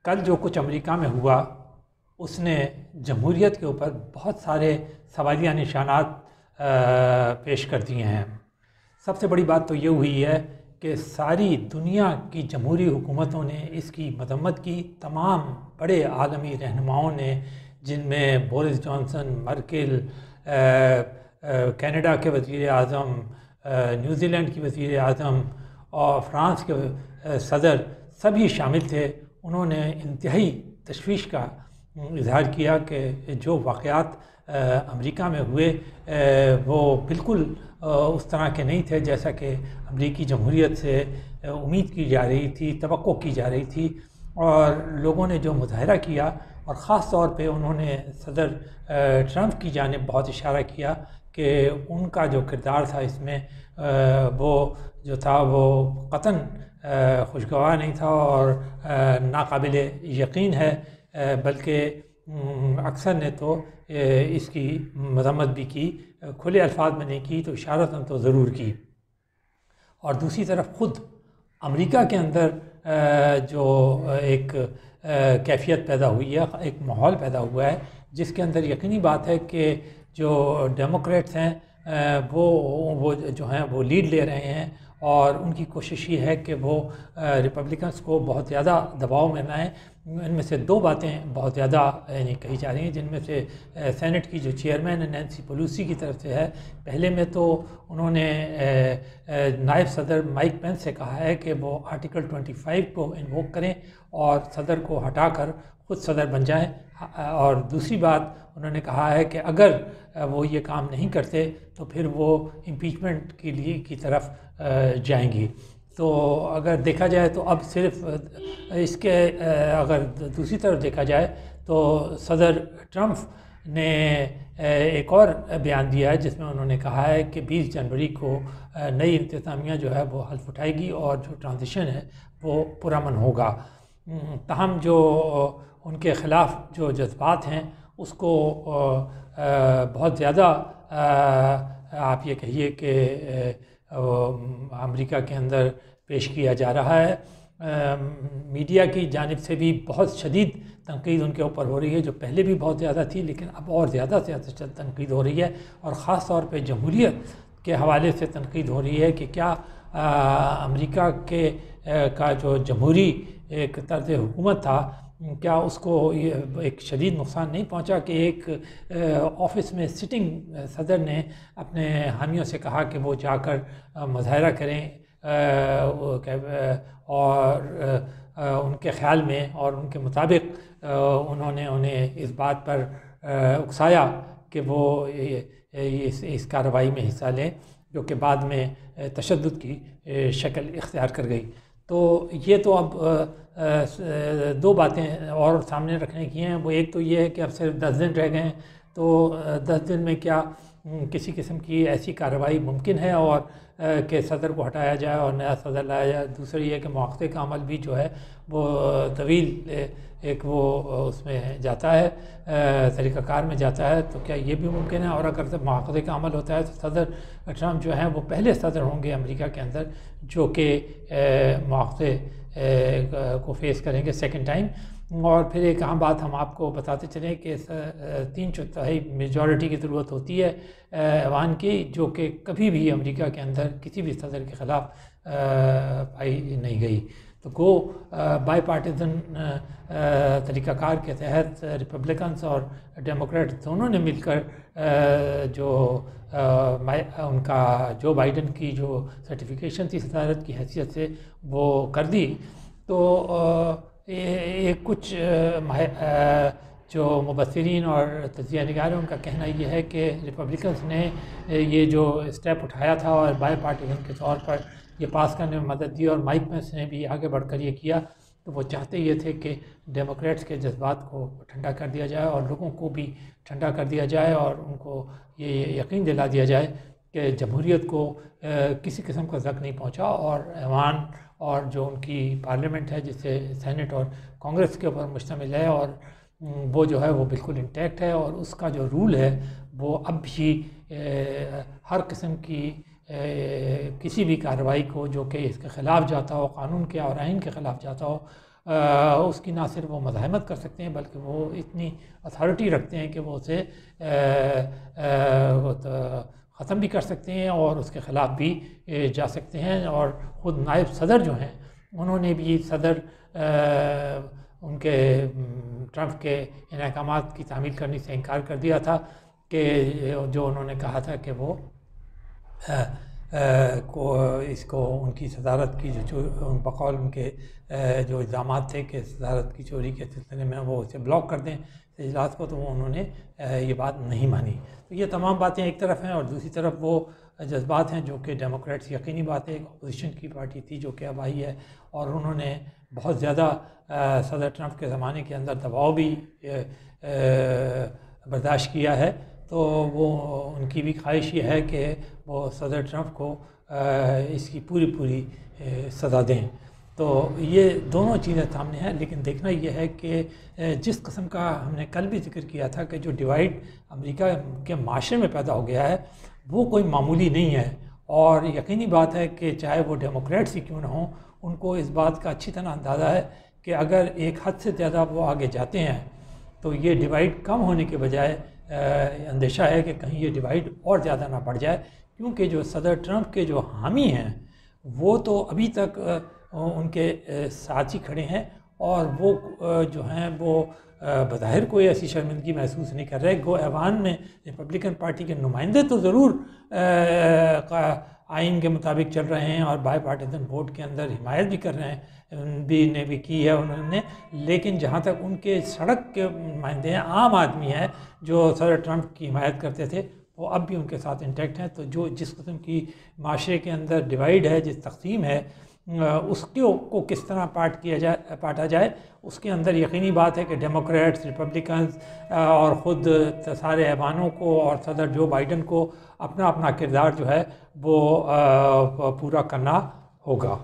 कल जो कुछ अमेरिका में हुआ उसने जमहूरियत के ऊपर बहुत सारे सवालिया निशानात पेश कर दिए हैं। सबसे बड़ी बात तो ये हुई है कि सारी दुनिया की जमहूरी हुकूमतों ने इसकी मजम्मत की। तमाम बड़े आलमी रहनुमाओं ने, जिनमें बोरिस जॉनसन, मर्केल, कनाडा के वज़ीर आज़म, न्यूज़ीलैंड की वज़ीर आज़म और फ्रांस के सदर सभी शामिल थे। उन्होंने इंतहाई तशवीश का इजहार किया कि जो वाक़यात अमेरिका में हुए वो बिल्कुल उस तरह के नहीं थे जैसा कि अमेरिकी जमहूरियत से उम्मीद की जा रही थी, तवक्को की जा रही थी। और लोगों ने जो मुजाहरा किया, और ख़ास तौर पे उन्होंने सदर ट्रंप की जानिब बहुत इशारा किया कि उनका जो किरदार था इसमें वो जो था वो क़तन खुशगवार नहीं था और नाकाबिल यकीन है, बल्कि अक्सर ने तो इसकी मज़म्मत भी की, खुले अल्फाज में नहीं की तो इशारतन तो ज़रूर की। और दूसरी तरफ ख़ुद अमेरिका के अंदर जो एक कैफियत पैदा हुई है, एक माहौल पैदा हुआ है जिसके अंदर यकीनी बात है कि जो डेमोक्रेट्स हैं वो जो हैं वो लीड ले रहे हैं और उनकी कोशिश ये है कि वो रिपब्लिकन्स को बहुत ज़्यादा दबाव में लाएं। इनमें से दो बातें बहुत ज़्यादा यानी कही जा रही हैं, जिनमें से सेनेट की जो चेयरमैन है नैन्सी पेलोसी की तरफ से है। पहले में तो उन्होंने नायब सदर माइक पेंस से कहा है कि वो आर्टिकल 25 को इन्वोक करें और सदर को हटाकर खुद सदर बन जाएं। और दूसरी बात उन्होंने कहा है कि अगर वो ये काम नहीं करते तो फिर वो इम्पीचमेंट के लिए की तरफ जाएंगी। तो अगर देखा जाए तो अब सिर्फ इसके अगर दूसरी तरफ देखा जाए तो सदर ट्रंप ने एक और बयान दिया है जिसमें उन्होंने कहा है कि 20 जनवरी को नई इंतज़ामिया जो है वो हल्फ उठाएगी और जो ट्रांजिशन है वो पुरअमन होगा। ताहम जो उनके ख़िलाफ़ जो जज्बात हैं उसको बहुत ज़्यादा आप ये कहिए कि अमेरिका के अंदर पेश किया जा रहा है। मीडिया की जानिब से भी बहुत शदीद तनकीद उनके ऊपर हो रही है, जो पहले भी बहुत ज़्यादा थी लेकिन अब और ज़्यादा से ज़्यादा तनकीद हो रही है। और ख़ास तौर पे जमहूरियत के हवाले से तनकीद हो रही है कि क्या अमेरिका के का जो जमहूरी एक तर्ज़ हुकूमत था, क्या उसको ये एक शदीद नुकसान नहीं पहुंचा कि एक ऑफिस में सिटिंग सदर ने अपने हामियों से कहा कि वो जाकर मुज़ाहरा करें और उनके ख़्याल में और उनके मुताबिक उन्होंने उन्हें इस बात पर उकसाया कि वो इस कार्रवाई में हिस्सा लें, जो कि बाद में तशद्दुद की शक्ल इख्तियार कर गई। तो ये तो अब दो बातें और सामने रखने की हैं। वो एक तो ये है कि अब सिर्फ 10 दिन रह गए हैं, तो 10 दिन में क्या किसी किस्म की ऐसी कार्रवाई मुमकिन है और कि सदर को हटाया जाए और नया सदर लाया जाए। दूसरी ये कि मुआख़ज़े का अमल भी जो है वो तवील एक वो उसमें जाता है, तरीक़ाकार में जाता है, तो क्या ये भी मुमकिन है? और अगर मुआख़ज़े का अमल होता है तो सदर ट्रंप जो हैं वो पहले सदर होंगे अमेरिका के अंदर जो कि मुआख़ज़े को फेस करेंगे सेकंड टाइम। और फिर एक अहम बात हम आपको बताते चलें कि 3/4 मेजॉरिटी की ज़रूरत होती है ऐवान की, जो कि कभी भी अमेरिका के अंदर किसी भी सदर के ख़िलाफ़ पाई नहीं गई। तो गो बाई पार्टीज़न तरीक़ाकार के तहत रिपब्लिकन्स और डेमोक्रेट दोनों ने मिलकर जो उनका जो बाइडन की जो सर्टिफिकेशन थी सदारत की हैसियत से वो कर दी। तो ये कुछ जो मुबस्सिरीन और तज्ज़िया निगार हैं उनका कहना ये है कि रिपब्लिकन्स ने ये जो स्टेप उठाया था और बाई पार्टीज़न के तौर पर ये पास करने में मदद दी, और माइक पेंस ने भी आगे बढ़कर ये किया, तो वो चाहते ये थे कि डेमोक्रेट्स के जज्बात को ठंडा कर दिया जाए और लोगों को भी ठंडा कर दिया जाए और उनको ये यकीन दिला दिया जाए कि जमहूरियत को किसी किस्म का ज़ख्म नहीं पहुंचा और ऐवान और जो उनकी पार्लियामेंट है जिससे सेनेट और कांग्रेस के ऊपर मुश्तमिल है, और वो जो है वो बिल्कुल इंटैक्ट है और उसका जो रूल है वो अब भी हर किस्म की किसी भी कार्रवाई को जो कि इसके ख़िलाफ़ जाता हो, कानून के और आइन के ख़िलाफ़ जाता हो, उसकी ना सिर्फ वो मज़ाहमत कर सकते हैं बल्कि वो इतनी अथॉरिटी रखते हैं कि वो उसे ख़त्म भी कर सकते हैं और उसके ख़िलाफ़ भी जा सकते हैं। और ख़ुद नायब सदर जो हैं उन्होंने भी सदर उनके ट्रंप के इन अहकामात की तामील करने से इनकार कर दिया था कि जो उन्होंने कहा था कि वो को इसको उनकी सदारत की जो बकौल उनके जो इल्ज़ामात थे कि सदारत की चोरी के सिलसिले में वो उसे ब्लॉक कर दें इजलास को, तो वो उन्होंने ये बात नहीं मानी। तो ये तमाम बातें एक तरफ हैं और दूसरी तरफ वो जज्बात हैं जो कि डेमोक्रेट्स, यकीनी बात है, एक अपोजिशन की पार्टी थी जो कि अब आई है और उन्होंने बहुत ज़्यादा सदर ट्रंप के ज़माने के अंदर दबाव भी बर्दाश्त किया है। तो वो उनकी भी ख्वाहिश ये है कि वो सदर ट्रंप को इसकी पूरी सज़ा दें। तो ये दोनों चीज़ें सामने हैं, लेकिन देखना ये है कि जिस किस्म का हमने कल भी जिक्र किया था कि जो डिवाइड अमेरिका के माशरे में पैदा हो गया है वो कोई मामूली नहीं है। और यकीनी बात है कि चाहे वो डेमोक्रेट्स ही क्यों ना हों, उनको इस बात का अच्छी तरह अंदाज़ा है कि अगर एक हद से ज़्यादा वो आगे जाते हैं तो ये डिवाइड कम होने के बजाय अंदेशा है कि कहीं ये डिवाइड और ज़्यादा ना बढ़ जाए, क्योंकि जो सदर ट्रंप के जो हामी हैं वो तो अभी तक उनके साथ ही खड़े हैं और वो जो हैं वो बज़ाहिर कोई ऐसी शर्मिंदगी महसूस नहीं कर रहे। गो ऐवान में रिपब्लिकन पार्टी के नुमाइंदे तो ज़रूर आइन के मुताबिक चल रहे हैं और बाई पार्टीजन वोट के अंदर हिमायत भी कर रहे हैं, ने भी की है उन्होंने, लेकिन जहाँ तक उनके सड़क के नुमाइंदे हैं, आम आदमी है जो सदर ट्रंप की हिमायत करते थे, वो अब भी उनके साथ इंटैक्ट हैं। तो जो जिस किस्म की माशरे के अंदर डिवाइड है, जिस तक़सीम है, उसके को किस तरह पाटा जाए, उसके अंदर यकीनी बात है कि डेमोक्रेट्स, रिपब्लिकन्स और ख़ुद सारे ऐवानों को और सदर जो बाइडन को अपना अपना किरदार जो है वो पूरा करना होगा।